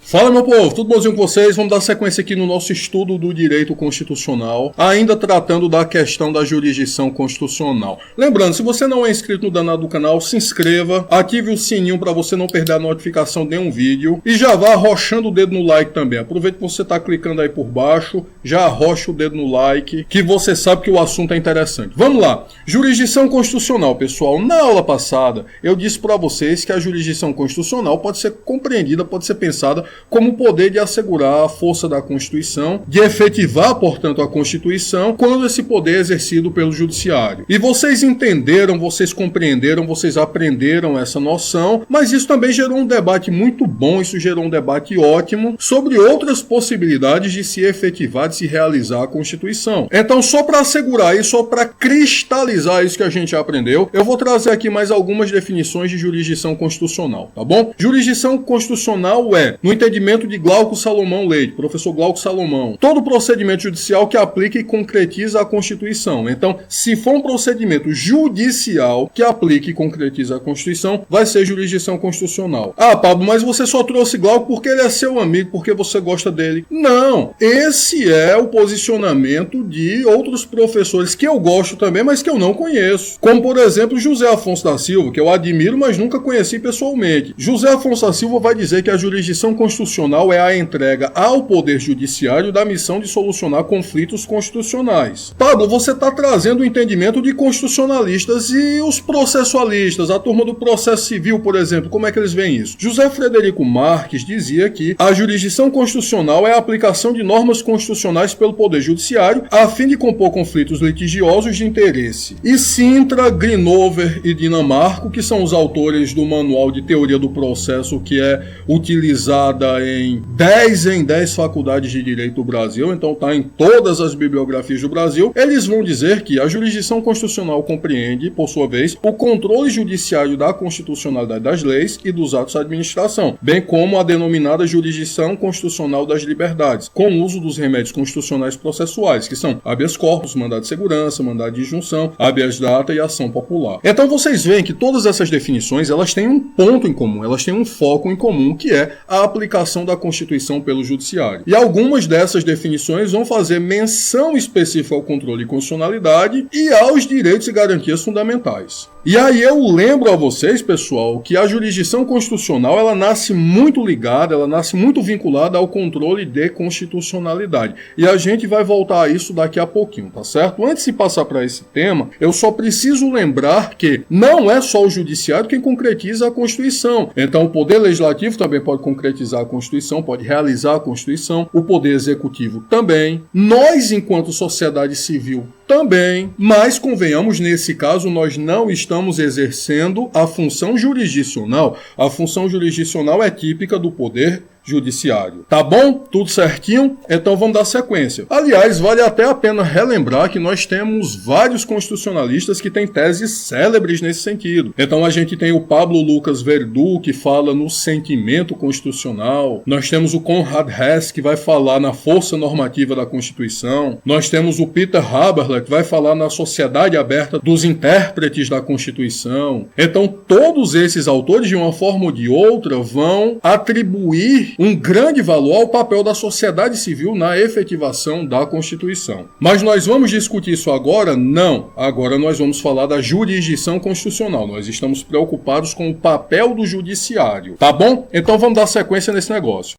Fala, meu povo, tudo bonzinho com vocês? Vamos dar sequência aqui no nosso estudo do direito constitucional, ainda tratando da questão da jurisdição constitucional. Lembrando, se você não é inscrito no danado do canal, se inscreva, ative o sininho para você não perder a notificação de um vídeo e já vá arrochando o dedo no like também. Aproveita que você está clicando aí por baixo, já arrocha o dedo no like, que você sabe que o assunto é interessante. Vamos lá, jurisdição constitucional, pessoal. Na aula passada, eu disse para vocês que a jurisdição constitucional pode ser compreendida, pode ser pensada como o poder de assegurar a força da Constituição, de efetivar, portanto, a Constituição, quando esse poder é exercido pelo Judiciário. E vocês entenderam, vocês compreenderam, vocês aprenderam essa noção, mas isso também gerou um debate muito bom, isso gerou um debate ótimo sobre outras possibilidades de se efetivar, de se realizar a Constituição. Então, só para assegurar isso, só para cristalizar isso que a gente aprendeu, eu vou trazer aqui mais algumas definições de jurisdição constitucional, tá bom? Jurisdição constitucional é, no entendimento de Glauco Salomão Leite, professor Glauco Salomão, todo procedimento judicial que aplica e concretiza a Constituição. Então, se for um procedimento judicial que aplica e concretiza a Constituição, vai ser jurisdição constitucional. Ah, Pablo, mas você só trouxe Glauco porque ele é seu amigo, porque você gosta dele. Não, esse é o posicionamento de outros professores que eu gosto também, mas que eu não conheço. Como, por exemplo, José Afonso da Silva, que eu admiro, mas nunca conheci pessoalmente. José Afonso da Silva vai dizer que a jurisdição constitucional é a entrega ao Poder Judiciário da missão de solucionar conflitos constitucionais. Pablo, você está trazendo o entendimento de constitucionalistas e os processualistas, a turma do processo civil, por exemplo, como é que eles veem isso? José Frederico Marques dizia que a jurisdição constitucional é a aplicação de normas constitucionais pelo Poder Judiciário a fim de compor conflitos litigiosos de interesse. E Sintra, Grinover e Dinamarco, que são os autores do Manual de Teoria do Processo, que é utilizada em 10 faculdades de direito do Brasil, então está em todas as bibliografias do Brasil, eles vão dizer que a jurisdição constitucional compreende, por sua vez, o controle judiciário da constitucionalidade das leis e dos atos de administração, bem como a denominada jurisdição constitucional das liberdades, com o uso dos remédios constitucionais processuais, que são habeas corpus, mandado de segurança, mandado de injunção, habeas data e ação popular. Então vocês veem que todas essas definições, elas têm um ponto em comum, elas têm um foco em comum, que é a aplicação da Constituição pelo Judiciário. E algumas dessas definições vão fazer menção específica ao controle de constitucionalidade e aos direitos e garantias fundamentais. E aí eu lembro a vocês, pessoal, que a jurisdição constitucional, ela nasce muito ligada, ela nasce muito vinculada ao controle de constitucionalidade. E a gente vai voltar a isso daqui a pouquinho, tá certo? Antes de passar para esse tema, eu só preciso lembrar que não é só o Judiciário quem concretiza a Constituição. Então o Poder Legislativo também pode concretizar a Constituição, pode realizar a Constituição, o Poder Executivo também, nós, enquanto sociedade civil, também, mas convenhamos, nesse caso nós não estamos exercendo a função jurisdicional. A função jurisdicional é típica do Poder Judiciário. Tá bom? Tudo certinho? Então vamos dar sequência. Aliás, vale até a pena relembrar que nós temos vários constitucionalistas que têm teses célebres nesse sentido. Então a gente tem o Pablo Lucas Verdu, que fala no sentimento constitucional. Nós temos o Conrad Hess, que vai falar na força normativa da Constituição. Nós temos o Peter Haberle, que vai falar na sociedade aberta dos intérpretes da Constituição. Então todos esses autores, de uma forma ou de outra, vão atribuir um grande valor ao papel da sociedade civil na efetivação da Constituição. Mas nós vamos discutir isso agora? Não. Agora nós vamos falar da jurisdição constitucional. Nós estamos preocupados com o papel do judiciário. Tá bom? Então vamos dar sequência nesse negócio.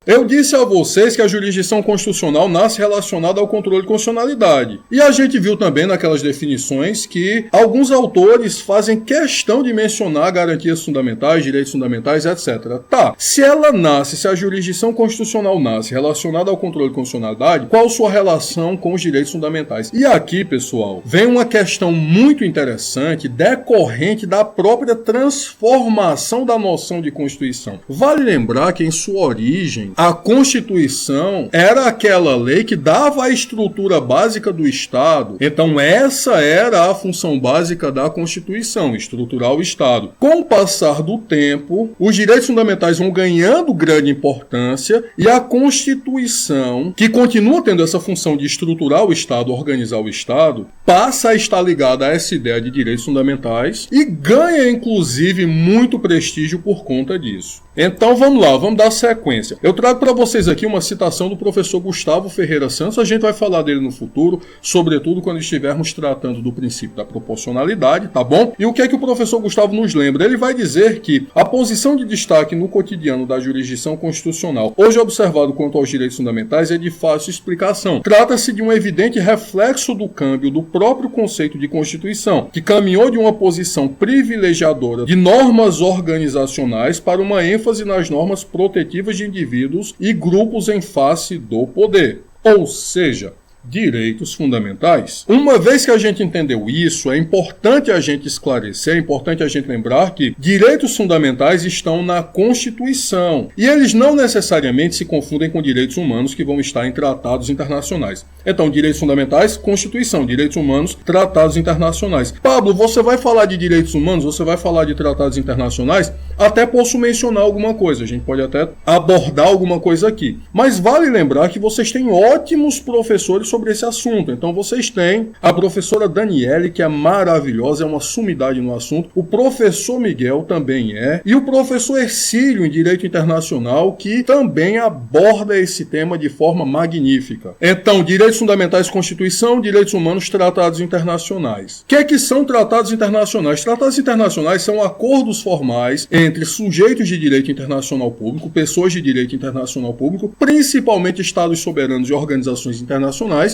Eu disse a vocês que a jurisdição constitucional nasce relacionada ao controle de constitucionalidade. E a gente viu também naquelas definições que alguns autores fazem questão de mencionar garantias fundamentais, direitos fundamentais, etc. Tá, se a jurisdição constitucional nasce relacionada ao controle de constitucionalidade, qual sua relação com os direitos fundamentais? E aqui, pessoal, vem uma questão muito interessante decorrente da própria transformação da noção de Constituição. Vale lembrar que em sua origem, a Constituição era aquela lei que dava a estrutura básica do Estado. Então essa era a função básica da Constituição, estruturar o Estado. Com o passar do tempo, os direitos fundamentais vão ganhando grande importância e a Constituição, que continua tendo essa função de estruturar o Estado, organizar o Estado, passa a estar ligada a essa ideia de direitos fundamentais e ganha, inclusive, muito prestígio por conta disso. Então vamos lá, vamos dar sequência. Eu trago para vocês aqui uma citação do professor Gustavo Ferreira Santos. A gente vai falar dele no futuro, sobretudo quando estivermos tratando do princípio da proporcionalidade, tá bom? E o que é que o professor Gustavo nos lembra? Ele vai dizer que a posição de destaque no cotidiano da jurisdição constitucional, hoje observado quanto aos direitos fundamentais, é de fácil explicação. Trata-se de um evidente reflexo do câmbio do próprio conceito de Constituição, que caminhou de uma posição privilegiadora de normas organizacionais para uma ênfase nas normas protetivas de indivíduos e grupos em face do poder. Ou seja, direitos fundamentais. Uma vez que a gente entendeu isso, é importante a gente esclarecer, é importante a gente lembrar que direitos fundamentais estão na Constituição e eles não necessariamente se confundem com direitos humanos que vão estar em tratados internacionais. Então, direitos fundamentais, Constituição, direitos humanos, tratados internacionais. Pablo, você vai falar de direitos humanos, você vai falar de tratados internacionais? Até posso mencionar alguma coisa, a gente pode até abordar alguma coisa aqui. Mas vale lembrar que vocês têm ótimos professores sobre esse assunto. Então vocês têm a professora Daniele, que é maravilhosa, é uma sumidade no assunto. O professor Miguel também é. E o professor Ercílio, em Direito Internacional, que também aborda esse tema de forma magnífica. Então, direitos fundamentais, Constituição, direitos humanos, tratados internacionais. O que é que são tratados internacionais? Tratados internacionais são acordos formais entre sujeitos de direito internacional público, pessoas de direito internacional público, principalmente estados soberanos e organizações internacionais,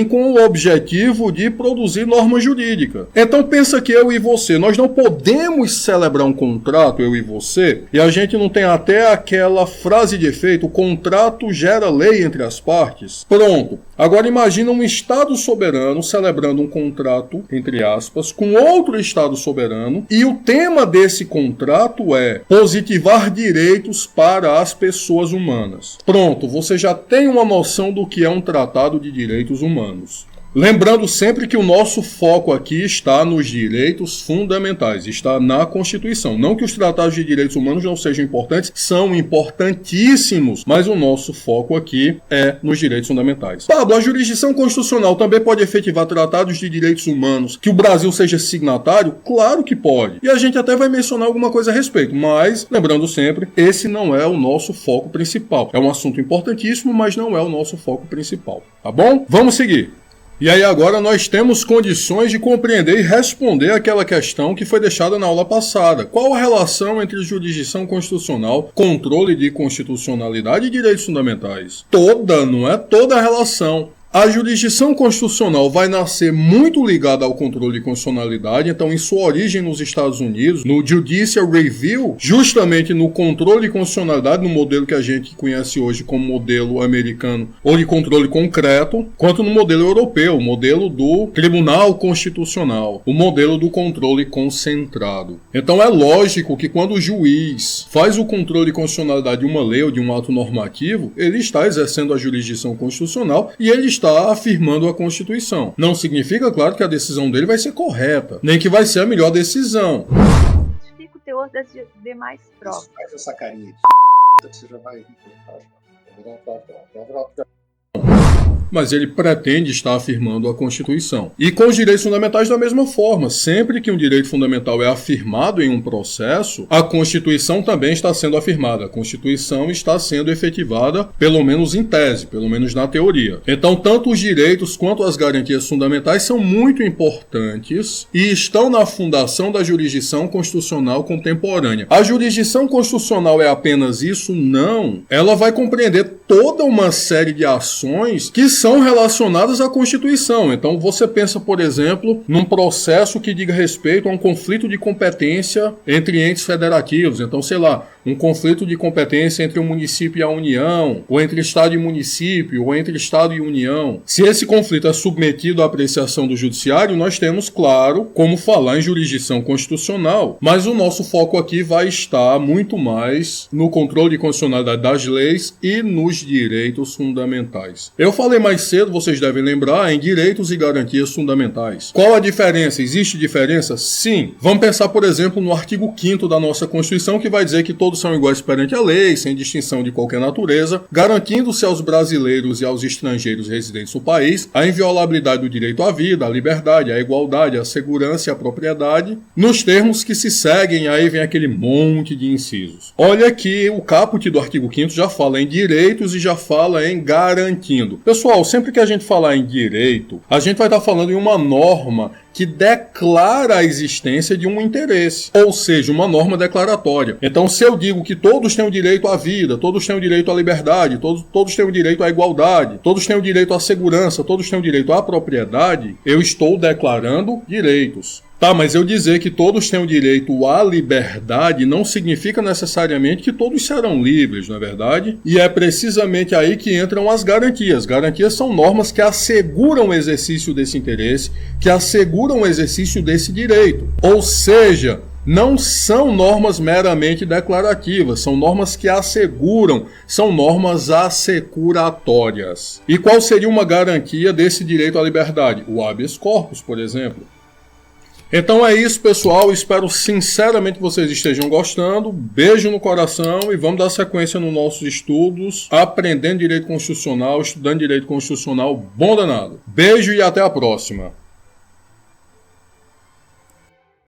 com o objetivo de produzir norma jurídica. Então pensa que eu e você, nós não podemos celebrar um contrato, eu e você, e a gente não tem até aquela frase de efeito, o contrato gera lei entre as partes. Pronto. Agora imagina um Estado soberano celebrando um contrato, entre aspas, com outro Estado soberano, e o tema desse contrato é positivar direitos para as pessoas humanas. Pronto, você já tem uma noção do que é um tratado de direitos humanos. Lembrando sempre que o nosso foco aqui está nos direitos fundamentais, está na Constituição. Não que os tratados de direitos humanos não sejam importantes, são importantíssimos, mas o nosso foco aqui é nos direitos fundamentais. Pablo, a jurisdição constitucional também pode efetivar tratados de direitos humanos que o Brasil seja signatário? Claro que pode. E a gente até vai mencionar alguma coisa a respeito, mas lembrando sempre, esse não é o nosso foco principal. É um assunto importantíssimo, mas não é o nosso foco principal. Tá bom? Vamos seguir. E aí agora nós temos condições de compreender e responder aquela questão que foi deixada na aula passada. Qual a relação entre jurisdição constitucional, controle de constitucionalidade e direitos fundamentais? Toda, não é toda a relação. A jurisdição constitucional vai nascer muito ligada ao controle de constitucionalidade, então em sua origem nos Estados Unidos, no Judicial Review, justamente no controle de constitucionalidade, no modelo que a gente conhece hoje como modelo americano ou de controle concreto, quanto no modelo europeu, o modelo do Tribunal Constitucional, o modelo do controle concentrado. Então é lógico que quando o juiz faz o controle de constitucionalidade de uma lei ou de um ato normativo, ele está exercendo a jurisdição constitucional e ele está afirmando a Constituição. Não significa, claro, que a decisão dele vai ser correta, nem que vai ser a melhor decisão. Justifica o teor das demais provas. Faz essa carinha de que você já vai... Mas ele pretende estar afirmando a Constituição. E com os direitos fundamentais da mesma forma. Sempre que um direito fundamental é afirmado em um processo, a Constituição também está sendo afirmada. A Constituição está sendo efetivada, pelo menos em tese, pelo menos na teoria. Então, tanto os direitos quanto as garantias fundamentais são muito importantes e estão na fundação da jurisdição constitucional contemporânea. A jurisdição constitucional é apenas isso? Não. Ela vai compreender toda uma série de ações que são relacionadas à Constituição. Então você pensa, por exemplo, num processo que diga respeito a um conflito de competência entre entes federativos. Então, sei lá, um conflito de competência entre o município e a União, ou entre Estado e município, ou entre Estado e União. Se esse conflito é submetido à apreciação do Judiciário, nós temos, claro, como falar em jurisdição constitucional. Mas o nosso foco aqui vai estar muito mais no controle de constitucionalidade das leis e nos direitos fundamentais. Eu falei mais mais cedo, vocês devem lembrar, em direitos e garantias fundamentais. Qual a diferença? Existe diferença? Sim. Vamos pensar, por exemplo, no artigo 5º da nossa Constituição, que vai dizer que todos são iguais perante a lei, sem distinção de qualquer natureza, garantindo-se aos brasileiros e aos estrangeiros residentes no país a inviolabilidade do direito à vida, à liberdade, à igualdade, à segurança e à propriedade, nos termos que se seguem, aí vem aquele monte de incisos. Olha que o caput do artigo 5º já fala em direitos e já fala em garantindo. Pessoal, sempre que a gente falar em direito, a gente vai estar falando em uma norma que declara a existência de um interesse, ou seja, uma norma declaratória. Então, se eu digo que todos têm o direito à vida, todos têm o direito à liberdade, todos têm o direito à igualdade, todos têm o direito à segurança, todos têm o direito à propriedade, eu estou declarando direitos. Tá, mas eu dizer que todos têm o direito à liberdade não significa necessariamente que todos serão livres, não é verdade? E é precisamente aí que entram as garantias. Garantias são normas que asseguram o exercício desse interesse, que asseguram o exercício desse direito. Ou seja, não são normas meramente declarativas, são normas que asseguram, são normas assecuratórias. E qual seria uma garantia desse direito à liberdade? O habeas corpus, por exemplo. Então é isso, pessoal. Espero sinceramente que vocês estejam gostando. Beijo no coração e vamos dar sequência nos nossos estudos, aprendendo direito constitucional, estudando direito constitucional, bom danado. Beijo e até a próxima.